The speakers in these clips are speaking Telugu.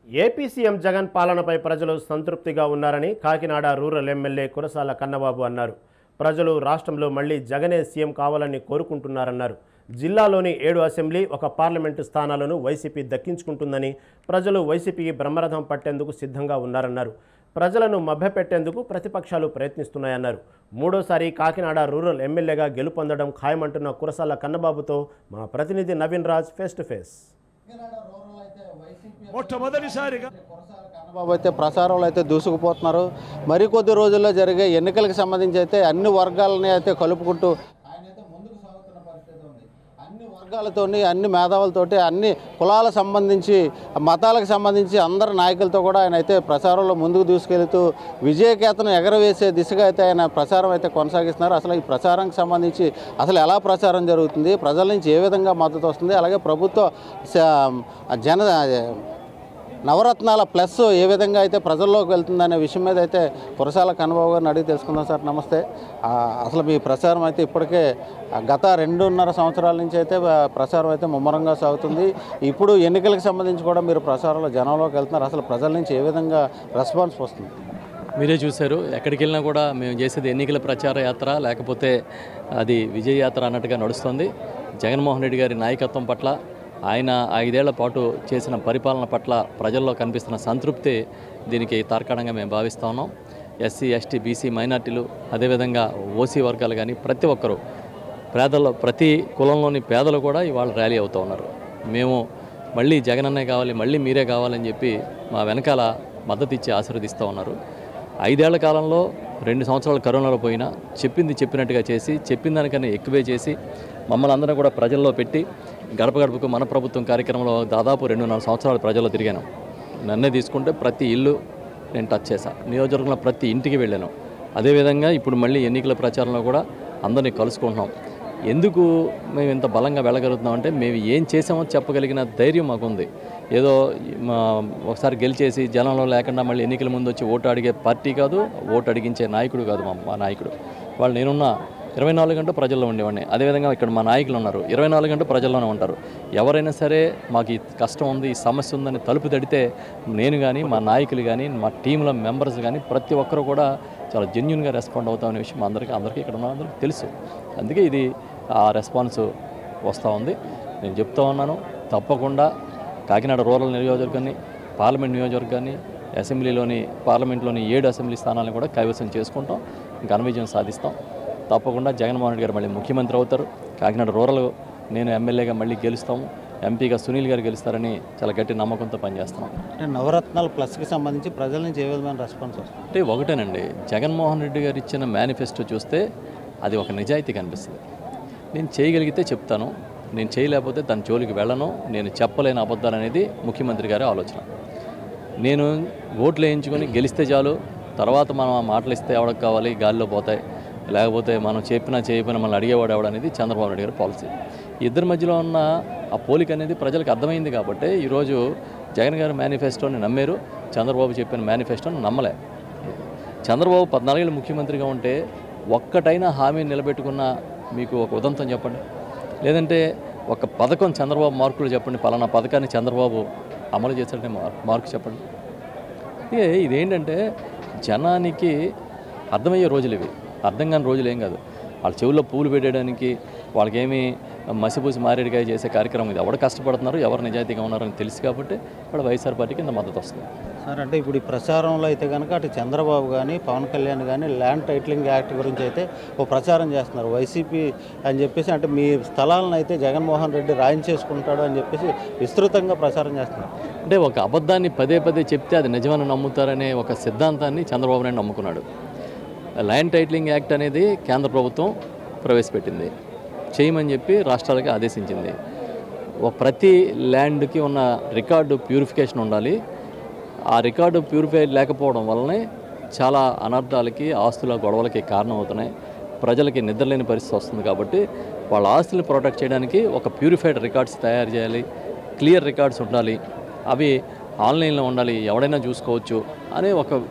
ఏపీ సీఎం జగన్ పాలనపై ప్రజలు సంతృప్తిగా ఉన్నారని కాకినాడ రూరల్ ఎమ్మెల్యే కురసాల కన్నబాబు అన్నారు. ప్రజలు రాష్ట్రంలో మళ్లీ జగనే సీఎం కావాలని కోరుకుంటున్నారన్నారు. జిల్లాలోని 7 అసెంబ్లీ, 1 పార్లమెంటు స్థానాలను వైసీపీ దక్కించుకుంటుందని, ప్రజలు వైసీపీకి బ్రహ్మరథం పట్టేందుకు సిద్ధంగా ఉన్నారన్నారు. ప్రజలను మభ్యపెట్టేందుకు ప్రతిపక్షాలు ప్రయత్నిస్తున్నాయన్నారు. మూడోసారి కాకినాడ రూరల్ ఎమ్మెల్యేగా గెలుపొందడం ఖాయమంటున్న కురసాల కన్నబాబుతో మా ప్రతినిధి Naveen Raj face to face. మొట్టమొదటిసారిగా కన్నబాబు అయితే ప్రచారంలో అయితే దూసుకుపోతున్నారు. మరికొద్ది రోజుల్లో జరిగే ఎన్నికలకు సంబంధించి అయితే అన్ని వర్గాలని అయితే కలుపుకుంటూ ఆయన అయితే ముందుకు సాగుతున్న పరిస్థితి ఉంది. అన్ని వర్గాలతోని, అన్ని మేధావులతోటి, అన్ని కులాలకు సంబంధించి, మతాలకు సంబంధించి అందరి నాయకులతో కూడా ఆయన అయితే ప్రచారంలో ముందుకు దూసుకెళ్తూ విజయకేతనం ఎగరవేసే దిశగా అయితే ఆయన ప్రచారం అయితే కొనసాగిస్తున్నారు. అసలు ఈ ప్రచారానికి సంబంధించి అసలు ఎలా ప్రచారం జరుగుతుంది, ప్రజల నుంచి ఏ విధంగా మద్దతు వస్తుంది, అలాగే ప్రభుత్వ నవరత్నాల ప్లస్ ఏ విధంగా అయితే ప్రజల్లోకి వెళ్తుందనే విషయం మీద అయితే కురసాల కన్నబాబు గారిని అడిగి తెలుసుకుందాం. సార్ నమస్తే. అసలు మీ ప్రచారం అయితే ఇప్పటికే గత 2.5 సంవత్సరాల నుంచి అయితే ప్రచారం అయితే ముమ్మరంగా సాగుతుంది. ఇప్పుడు ఎన్నికలకు సంబంధించి కూడా మీరు ప్రచారంలో జనంలోకి వెళ్తున్నారు. అసలు ప్రజల నుంచి ఏ విధంగా రెస్పాన్స్ వస్తుంది? మీరే చూశారు, ఎక్కడికి వెళ్ళినా కూడా మేము చేసేది ఎన్నికల ప్రచార యాత్ర, లేకపోతే అది విజయ యాత్ర అన్నట్టుగా నడుస్తుంది. జగన్మోహన్ రెడ్డి గారి నాయకత్వం పట్ల, ఆయన 5 ఏళ్ల పాటు చేసిన పరిపాలన పట్ల ప్రజల్లో కనిపిస్తున్న సంతృప్తి దీనికి తార్కాణంగా మేము భావిస్తూ ఉన్నాం. ఎస్సీ, ఎస్టీ, బీసీ, మైనార్టీలు, అదేవిధంగా ఓసీ వర్గాలు కానీ ప్రతి ఒక్కరూ, ప్రతి కులంలోని పేదలు కూడా ఇవాళ ర్యాలీ అవుతూ ఉన్నారు. మేము మళ్ళీ జగనన్నే కావాలి, మళ్ళీ మీరే కావాలని చెప్పి మా వెనకాల మద్దతు ఇచ్చి ఆశీర్వదిస్తూ ఉన్నారు. 5 ఏళ్ల కాలంలో 2 సంవత్సరాలు కరోనాలో పోయినా చెప్పింది చెప్పినట్టుగా చేసి, చెప్పిన దానికన్నా ఎక్కువే చేసి మమ్మల్ని అందరం కూడా ప్రజల్లో పెట్టి, గడప గడపకు మన ప్రభుత్వం కార్యక్రమంలో దాదాపు 2.5 సంవత్సరాలు ప్రజల్లో తిరిగాను. నన్నే తీసుకుంటే ప్రతి ఇల్లు నేను టచ్ చేశాను, నియోజకవర్గంలో ప్రతి ఇంటికి వెళ్ళాను. అదేవిధంగా ఇప్పుడు మళ్ళీ ఎన్నికల ప్రచారంలో కూడా అందరినీ కలుసుకుంటున్నాం. ఎందుకు మేము ఇంత బలంగా వెళ్ళగలుగుతున్నామంటే మేము ఏం చేసామో చెప్పగలిగిన ధైర్యం మాకుంది. ఏదో ఒకసారి గెలిచేసి జనంలో లేకుండా మళ్ళీ ఎన్నికల ముందు వచ్చి ఓటు అడిగే పార్టీ కాదు, ఓటు అడిగించే నాయకుడు కాదు మా నాయకుడు. వాళ్ళు నేనున్న 24 గంటలు ప్రజల్లో ఉండేవాడిని. అదేవిధంగా ఇక్కడ మా నాయకులు ఉన్నారు, 24 గంటలు ప్రజల్లోనే ఉంటారు. ఎవరైనా సరే మాకు ఈ కష్టం ఉంది, ఈ సమస్య ఉందని తలుపు తడితే నేను కానీ, మా నాయకులు కానీ, మా టీంలో మెంబర్స్ కానీ ప్రతి ఒక్కరు కూడా చాలా జెన్యున్గా రెస్పాండ్ అవుతామనే విషయం అందరికీ ఇక్కడ ఉన్న అందరికీ తెలుసు. అందుకే ఇది ఆ రెస్పాన్స్ వస్తూ ఉంది. నేను చెప్తా ఉన్నాను, తప్పకుండా కాకినాడ రూరల్ నియోజకవర్గాన్ని, పార్లమెంట్ నియోజకవర్గాన్ని, పార్లమెంట్లోని 7 అసెంబ్లీ స్థానాలను కూడా కైవసం చేసుకుంటాం, ఘన విజయం సాధిస్తాం. తప్పకుండా జగన్మోహన్ రెడ్డి గారు మళ్ళీ ముఖ్యమంత్రి అవుతారు. కాకినాడ రూరల్ నేను ఎమ్మెల్యేగా మళ్ళీ గెలుస్తాము, ఎంపీగా సునీల్ గారు గెలుస్తారని చాలా గట్టి నమ్మకంతో పనిచేస్తున్నాం. అంటే నవరత్నాల ప్లస్కి సంబంధించి ప్రజల నుంచి ఏ విధమైన రెస్పాన్స్ వస్తుంది? అంటే ఒకటేనండి, జగన్మోహన్ రెడ్డి గారు ఇచ్చిన మేనిఫెస్టో చూస్తే అది ఒక నిజాయితీ కనిపిస్తుంది. నేను చేయగలిగితే చెప్తాను, నేను చేయలేకపోతే దాని జోలికి వెళ్ళను, నేను చెప్పలేని అబద్ధాలు అనేది ముఖ్యమంత్రి గారి ఆలోచన. నేను ఓట్లు వేయించుకొని గెలిస్తే చాలు, తర్వాత మనం ఆ మాటలు ఇస్తే ఎవరికి కావాలి, గాలిలో పోతాయి, లేకపోతే మనం చేయకపోయినా మనల్ని అడిగేవాడు ఎవడనేది చంద్రబాబు నాయుడు గారి పాలసీ. ఇద్దరి మధ్యలో ఉన్న ఆ పోలిక అనేది ప్రజలకు అర్థమైంది కాబట్టి ఈరోజు జగన్ గారి మేనిఫెస్టోని నమ్మారు, చంద్రబాబు చెప్పిన మేనిఫెస్టోని నమ్మలే. చంద్రబాబు 14 ఏళ్ళు ముఖ్యమంత్రిగా ఉంటే ఒక్కటైనా హామీ నిలబెట్టుకున్న మీకు ఒక ఉదంతం చెప్పండి, లేదంటే ఒక పథకం చంద్రబాబు మార్కులు చెప్పండి, పలానా పథకాన్ని చంద్రబాబు అమలు చేశాడనే మార్కు చెప్పండి. ఇదేంటంటే జనానికి అర్థమయ్యే రోజులు ఇవి, అర్థం కాని రోజులు ఏం కాదు. వాళ్ళ చెవుల్లో పూలు పెట్టడానికి వాళ్ళకేమీ మసిపూసి మారేడుకాయ చేసే కార్యక్రమం ఇది. ఎవరు కష్టపడుతున్నారు, ఎవరు నిజాయితీగా ఉన్నారని తెలుసు కాబట్టి వాళ్ళ వైఎస్ఆర్ పార్టీకి ఇంత మద్దతు వస్తుంది. సార్, అంటే ఇప్పుడు ఈ ప్రచారంలో అయితే కనుక అటు చంద్రబాబు కానీ, పవన్ కళ్యాణ్ కానీ ల్యాండ్ టైటిలింగ్ యాక్ట్ గురించి అయితే ఓ ప్రచారం చేస్తున్నారు. వైసీపీ అని చెప్పేసి, అంటే మీ స్థలాలను అయితే జగన్మోహన్ రెడ్డి రాయించేసుకుంటాడు అని చెప్పేసి విస్తృతంగా ప్రచారం చేస్తున్నారు. అంటే ఒక అబద్ధాన్ని పదే చెప్తే అది నిజమని నమ్ముతారనే ఒక సిద్ధాంతాన్ని చంద్రబాబు నాయుడు నమ్ముకున్నాడు. ల్యాండ్ టైటిలింగ్ యాక్ట్ అనేది కేంద్ర ప్రభుత్వం ప్రవేశపెట్టింది, చేయమని చెప్పి రాష్ట్రాలకి ఆదేశించింది. ప్రతి ల్యాండ్కి ఉన్న రికార్డు ప్యూరిఫికేషన్ ఉండాలి. ఆ రికార్డు ప్యూరిఫై లేకపోవడం వల్లనే చాలా అనర్థాలకి, ఆస్తుల గొడవలకి కారణం అవుతున్నాయి. ప్రజలకి నిద్రలేని పరిస్థితి వస్తుంది. కాబట్టి వాళ్ళ ఆస్తులను ప్రొటెక్ట్ చేయడానికి ఒక ప్యూరిఫైడ్ రికార్డ్స్ తయారు చేయాలి, క్లియర్ రికార్డ్స్ ఉండాలి, అవి ఆన్లైన్లో ఉండాలి, ఎవడైనా చూసుకోవచ్చు అనే ఒక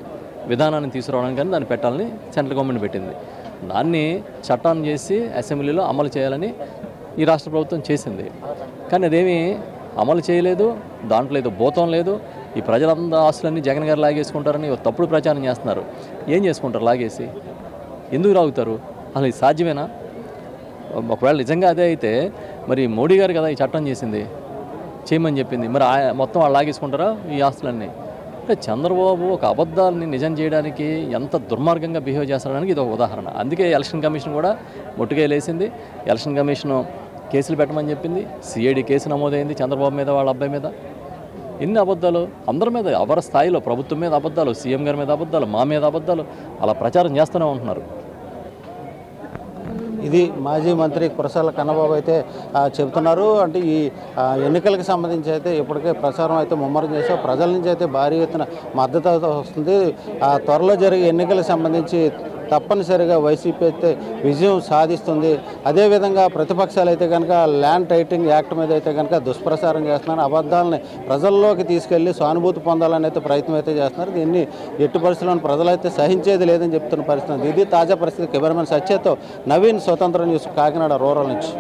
విధానాన్ని తీసుకురావడానికి కానీ దాన్ని పెట్టాలని సెంట్రల్ గవర్నమెంట్ పెట్టింది. దాన్ని చట్టాన్ని చేసి అసెంబ్లీలో అమలు చేయాలని ఈ రాష్ట్ర ప్రభుత్వం చేసింది. కానీ అదేమి అమలు చేయలేదు, దాంట్లో ఏదో భూతం లేదు, ఈ ప్రజలందరూ ఆస్తులన్నీ జగన్ గారు లాగేసుకుంటారని తప్పుడు ప్రచారం చేస్తున్నారు. ఏం చేసుకుంటారు లాగేసి? ఎందుకు లాగుతారు? అసలు ఇది సాధ్యమేనా? ఒకవేళ నిజంగా అదే అయితే మరి మోడీ గారు కదా ఈ చట్టం చేసింది, చేయమని చెప్పింది, మరి మొత్తం వాళ్ళు లాగేసుకుంటారా ఈ ఆస్తులన్నీ? అంటే చంద్రబాబు ఒక అబద్ధాలని నిజం చేయడానికి ఎంత దుర్మార్గంగా బిహేవ్ చేస్తాడానికి ఇది ఒక ఉదాహరణ. అందుకే ఎలక్షన్ కమిషన్ కూడా మొట్టుకేలేసింది. ఎలక్షన్ కమిషన్ కేసులు పెట్టమని చెప్పింది. సిఐడి కేసు నమోదైంది చంద్రబాబు మీద, వాళ్ళ అబ్బాయి మీద. ఎన్ని అబద్ధాలు అందరి మీద, ఎవరి స్థాయిలో ప్రభుత్వం మీద అబద్ధాలు, సీఎం గారి మీద అబద్ధాలు, మా మీద అబద్ధాలు, అలా ప్రచారం చేస్తూనే ఉంటున్నారు. ఇది మాజీ మంత్రి కురసాల కన్నబాబు అయితే చెబుతున్నారు. అంటే ఈ ఎన్నికలకు సంబంధించి అయితే ఇప్పటికే ప్రచారం అయితే ముమ్మరం చేశారు. ప్రజల నుంచి అయితే భారీ ఎత్తున మద్దతు వస్తుంది. త్వరలో జరిగే ఎన్నికలకు సంబంధించి తప్పనిసరిగా వైసీపీ అయితే విజయం సాధిస్తుంది. అదేవిధంగా ప్రతిపక్షాలు అయితే కనుక ల్యాండ్ టైటింగ్ యాక్ట్ మీద అయితే కనుక దుష్ప్రచారం చేస్తున్నారు. అబద్ధాలని ప్రజల్లోకి తీసుకెళ్లి సానుభూతి పొందాలని అయితే ప్రయత్నం అయితే చేస్తున్నారు. దీన్ని ఎట్టి పరిస్థితుల్లో ప్రజలైతే సహించేది లేదని చెప్తున్న పరిస్థితి. ఇది తాజా పరిస్థితి. కెమెరామెన్ సత్యతో నవీన్, స్వతంత్ర న్యూస్, కాకినాడ రూరల్ నుంచి.